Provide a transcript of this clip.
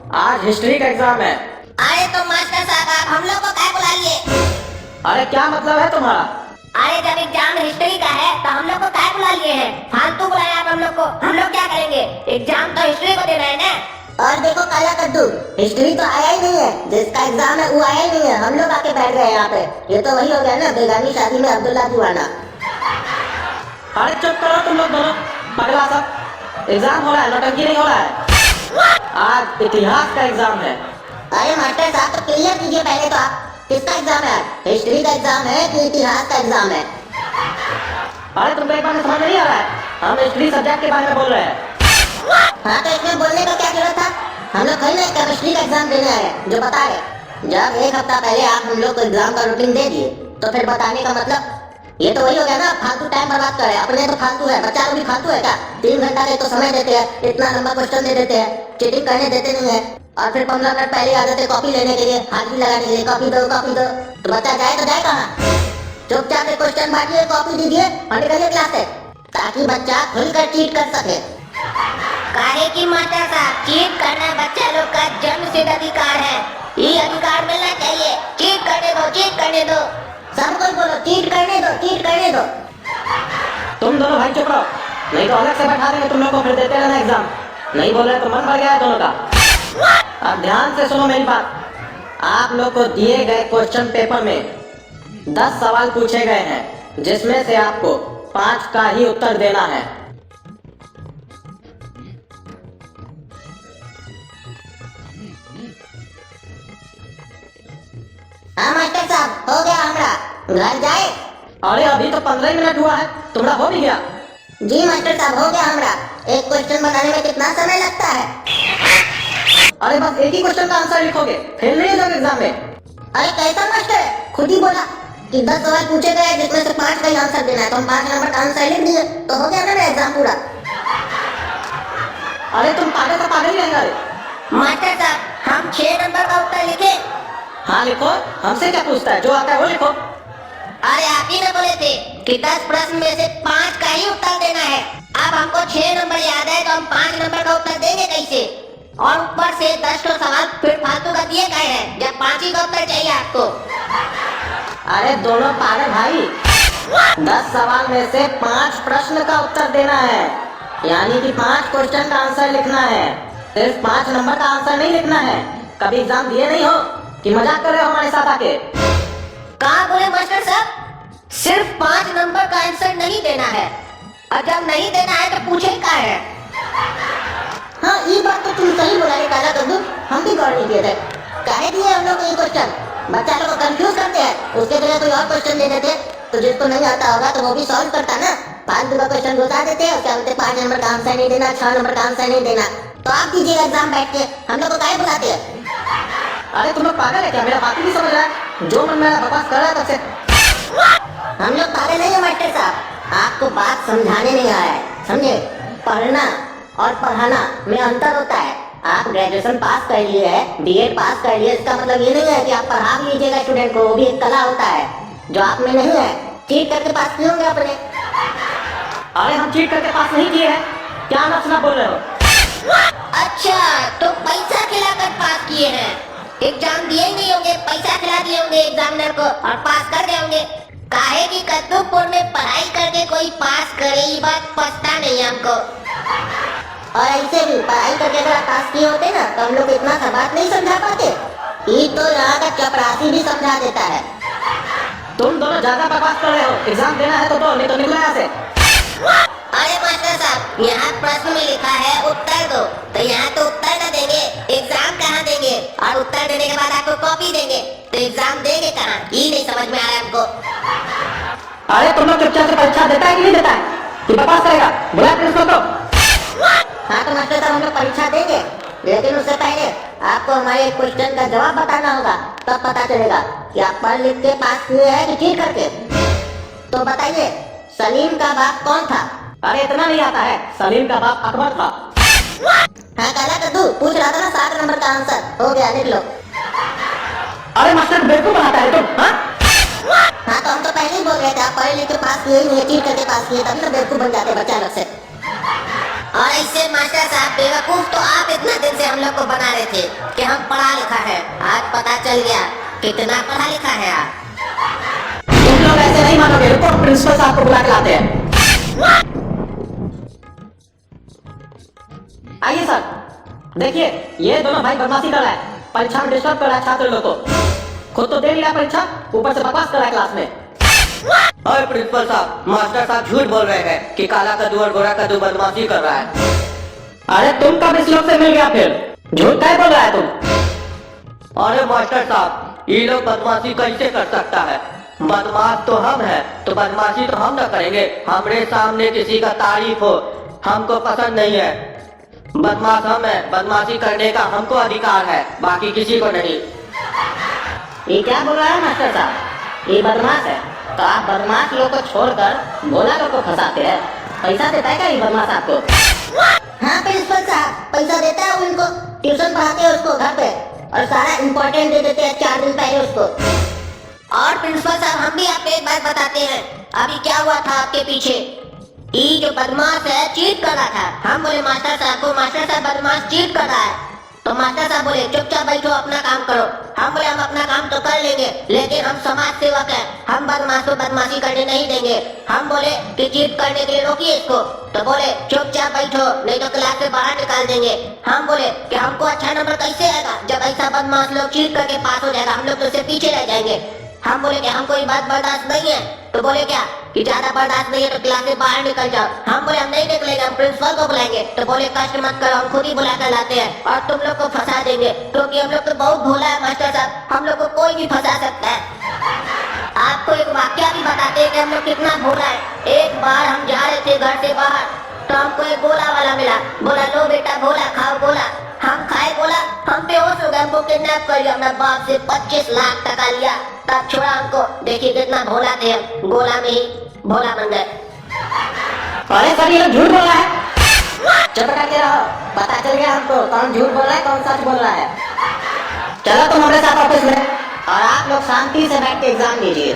आज हिस्ट्री का एग्जाम है। अरे तो मास्टर साहब आप हम लोग को क्या बुला लिए? अरे क्या मतलब है तुम्हारा? अरे जब एग्जाम हिस्ट्री का है तो हम लोग को क्या बुला लिए हैं? फालतू बुलाया आप हम लोग को। हम लोग क्या करेंगे? एग्जाम तो हिस्ट्री को देना है ना। और देखो काला कद्दू, हिस्ट्री तो आया ही नहीं है। जिसका एग्जाम है वो आया ही नहीं है। हम लोग आके बैठ गए यहाँ पे। ये तो वही हो गया ना बेगानी शादी में अब्दुल्ला दीवाना। अरे चुप करो तुम लोग दोनों पगला सब। एग्जाम हो रहा है, नौटंकी नहीं हो रहा है। आज इतिहास का एग्जाम है। अरे मास्टर साहब तो क्लियर कीजिए पहले तो आप। किसका एग्जाम है? हिस्ट्री का एग्जाम है कि इतिहास का एग्जाम है? अरे तुमको एक बार में समझ नहीं आ रहा है? हम हिस्ट्री सब्जेक्ट के बारे में बोल रहे हैं। हाँ तो इसमें बोलने का क्या जरूरत था? हम लोग कहीं ना केमिस्ट्री का एग्जाम देने आए हैं जो बता रहे। जब एक हफ्ता पहले आप हम लोग को एग्जाम का रूटीन दे दिए तो फिर बताने का मतलब ये तो वही हो गया ना, फालतू टाइम बर्बाद करे। अपने तो फालतू है, बच्चा लोग भी फालतू है क्या? 3 घंटा का तो समय देते हैं, इतना लंबा क्वेश्चन दे देते हैं, चीटिंग करने देते नहीं है और फिर 15 मिनट पहले आ जाते कॉपी लेने के लिए, हाजिरी लगाने के लिए, कॉपी दो कॉपी दो। तो बच्चा जाए तो जाए कहाँ? चुपचाप से क्वेश्चन बांटिए, कॉपी दीजिए और निकलिए क्लास से, ताकि बच्चा खुलकर चीट कर सके। काहे की माता साहब, चीट करना बच्चा लोग का जन्मसिद्ध अधिकार है। ये अधिकार मिलना चाहिए। चीट करने दो, चीट करने दो। सब कोई बोलो चीट करने दो, चीट करने दो। तुम दोनों भाई चुप रहो, नहीं तो अलग से बैठा देंगे तुम लोग को, फिर देते रहना एग्जाम। नहीं बोल रहे तो मन भर गया है दोनों का। अब ध्यान से सुनो मेरी बात। आप लोग को दिए गए क्वेश्चन पेपर में 10 सवाल पूछे गए हैं, जिसमें से आपको 5 का ही उत्तर देना है। हाँ मास्टर साहब हो गया हमारा, घर जाए। अरे अभी तो 15 ही मिनट हुआ है, तुम्हारा हो भी गया? जी मास्टर साहब हो गया हमारा। एक क्वेश्चन बनाने में कितना समय लगता है? अरे बस एक ही क्वेश्चन का आंसर लिखोगे, फेल नहीं हो जाओगे एग्जाम में। अरे कैसा मास्टर, खुद ही बोला कि 10 सवाल पूछे गए जिसमें से 5 का ही आंसर देना है, तो हम 5 नंबर का आंसर लिख दिए तो हो गया ना एग्जाम पूरा। अरे तुम पागल का पागल ही रहेंगे। मास्टर साहब हम 6 नंबर का उत्तर लिखे। हाँ लिखो, हमसे क्या पूछता है, जो आता है वो लिखो। अरे आप ही ने बोले थे कि 10 प्रश्न में से 5 का ही उत्तर देना है। अब हमको 6 नंबर याद है तो हम 5 नंबर का उत्तर देंगे कैसे? और ऊपर से 10 तो सवाल फिर फालतू का दिए गए हैं, जब 5 ही का उत्तर चाहिए आपको। अरे दोनों पागल भाई, 10 सवाल में से 5 प्रश्न का उत्तर देना है, यानी कि 5 क्वेश्चन का आंसर लिखना है। सिर्फ 5 नंबर का आंसर नहीं लिखना है। कभी एग्जाम दिए नहीं हो कि मजाक कर रहे हो हमारे साथ आके? कहाँ बोले मास्टर साहब? सिर्फ 5 नंबर का आंसर नहीं देना है, और जब नहीं देना है तो पूछे क्या है? हाँ ये बात तो तुम सही बोला रे काला कद्दू, हम भी गौर नहीं किए थे। काहे दिए हम लोग ये क्वेश्चन? बच्चा लोग को कंफ्यूज करते हैं, उसके जगह कोई और क्वेश्चन दे देते तो जिसको नहीं आता होगा तो वो भी सॉल्व करता ना। फालतू का क्वेश्चन घुसा देते हैं, क्या बोलते 5 नंबर का आंसर नहीं देना, 6 नंबर का आंसर नहीं देना। तो आप दीजिएगा एग्जाम बैठ के, हम लोग को काहे बुलाते हैं? अरे तुम लोग पागल है क्या? मेरा बात ही नहीं समझ रहा है, जो मन में आया बकवास कर रहा है तब से। हम लोग पागल नहीं है मास्टर साहब, आपको बात समझाने नहीं आया है, समझे? पढ़ना और पढ़ाना में अंतर होता है। आप ग्रेजुएशन पास कर लिए है, बीएड पास कर लिए, इसका मतलब ये नहीं है कि आप पढ़ा भी लीजिएगा स्टूडेंट को, वो भी एक कला होता है जो आप में नहीं है। चीट करके पास किए होंगे अपने। अरे हम चीट करके पास नहीं किए हैं, क्या ना सुना बोल रहे हो? अच्छा तो पैसा खिलाकर पास किए हैं, एग्जाम दिए ही नहीं होंगे, पैसा खिला दिए होंगे एग्जामिनर को और पास कर गए होंगे। काहे की कद्दूपुर में पढ़ाई करके कोई पास करे, ये बात पछता नहीं हमको। और ऐसे भी पढ़ाई करके अगर पास किए होते ना तो हम लोग इतना सा बात नहीं समझा पाते। ये तो यहाँ का चपरासी भी समझा देता है। तुम दोनों ज्यादा बकवास कर रहे हो। एग्जाम देना है तो दो, नहीं तो निकलो यहाँ से। अरे मास्टर साहब यहाँ प्रश्न में लिखा है उत्तर दो, तो यहाँ तो उत्तर न देंगे, एग्जाम कहाँ देंगे? और उत्तर देने के बाद आपको कॉपी देंगे, तो एग्जाम देंगे कहाँ? ये नहीं समझ में आ रहा है हमको। अरे तुम लोग चुपचाप से परीक्षा देता है कि नहीं देता है? कि बकवास करेगा? बुला प्रिंसिपल को। हाँ तो मास्टर साहब हम लोग परीक्षा देंगे, लेकिन उससे पहले आपको हमारे क्वेश्चन का जवाब बताना होगा, तब पता चलेगा कि आप पढ़ लिख के पास हुए हैं कि चीट करके। तो बताइए सलीम का बाप कौन था? अरे इतना नहीं आता है, सलीम का बाप अकबर था। हाँ काला कद्दू पूछ रहा था ना 60 नंबर का आंसर, हो गया लिख लो। अरे मास्टर बेवकूफ बनाता है तुम, हाँ? हाँ तो हम तो पहले ही बोल रहे थे आप पढ़े लिखे पास किए नहीं, चीट करके पास किए, तभी तो बेवकूफ बन जाते बच्चा लोग से। और वैसे मास्टर साहब बेवकूफ तो आप इतना दिन से हम लोग को बना रहे थे कि हम पढ़ा लिखा है। आज पता चल गया कितना पढ़ा लिखा है आप। तुम लोग ऐसे नहीं मानोगे, रुको प्रिंसिपल साहब को बुला के लाते हैं। आइए सर, देखिए ये दोनों भाई बदमाशी कर रहा है, परीक्षा में डिस्टर्ब कर रहा है छात्र लोग को। खुद तो दे नहीं रहा परीक्षा, ऊपर से बकवास कर रहा है क्लास में। अरे प्रिंसिपल साहब, मास्टर साहब झूठ बोल रहे हैं कि काला कद्दू और गोरा कद्दू बदमाशी कर रहा है। अरे तुम कब इस लोग से मिल गया फिर? झूठ क्या बोल रहा है तुम? अरे मास्टर साहब, ये लोग बदमाशी कैसे कर सकता है? बदमाश तो हम हैं, तो बदमाशी तो हम न करेंगे। हमारे सामने किसी का तारीफ हो हमको पसंद नहीं है। बदमाश हम है, बदमाशी करने का हमको अधिकार है, बाकी किसी को नहीं। ये क्या बोल रहा है मास्टर साहब? ये बदमाश है, तो आप बदमाश लोग को छोड़कर भोला लोग को फंसाते हैं। पैसा देता है क्या ये बदमाश आपको? हाँ प्रिंसिपल साहब, पैसा देता है उनको, ट्यूशन पढ़ाते हैं उसको घर पे, और सारा इम्पोर्टेंट दे देते हैं 4 दिन पहले उसको। और प्रिंसिपल साहब हम भी आपको एक बात बताते हैं, अभी क्या हुआ था आपके पीछे। ये जो बदमाश है चीट कर रहा था। हम बोले मास्टर साहब को, मास्टर साहब बदमाश चीट कर रहा है, तो मास्टर साहब बोले चुपचाप बैठो अपना काम करो। हम बोले हम अपना काम तो कर लेंगे, लेकिन हम समाज सेवक हैं, हम बदमाश को बदमाशी करने नहीं देंगे। हम बोले कि चीट करने के लिए रोकिए इसको, तो बोले चुपचाप बैठो नहीं तो क्लास से बाहर निकाल देंगे। हम बोले कि हमको अच्छा नंबर कैसे आएगा जब ऐसा बदमाश लोग चीट करके पास हो जाएगा, हम लोग तो उससे पीछे रह जाएंगे। हम बोले कि हमको ये बात बर्दाश्त नहीं है, तो बोले क्या कि ज्यादा बर्दाश्त नहीं है तो क्लास से बाहर निकल जाओ। हम बोले हम नहीं निकलेंगे, हम प्रिंसिपल को बुलाएंगे, तो बोले कष्ट मत करो, हम खुद ही बुला कर लाते हैं और तुम लोग को फंसा देंगे, क्योंकि हम लोग तो बहुत भोला है मास्टर साहब, हम लोग को कोई भी फंसा सकता है। आपको एक वाक्य भी बताते हैं कि हम लोग कितना भोला है। एक बार हम जा रहे थे घर से बाहर, तो हमको एक गोला वाला मिला, बोला लो बेटा गोला खाओ गोला। हम खाए गोला, हम बेहोश हो गए, हमको किडनैप कर लिया, अपना बाप से 25 लाख टका लिया, तब छोड़ा हमको। देखिए कितना भोला थे हम, गोला में ही भोला बन गए। अरे सर ये लोग झूठ बोल रहा है। चुप करके रहो, पता चल गया हमको कौन झूठ बोल रहा है कौन सच बोल रहा है। चलो तुम हमारे साथ ऑफिस में, और आप लोग शांति से बैठ के एग्जाम दीजिए।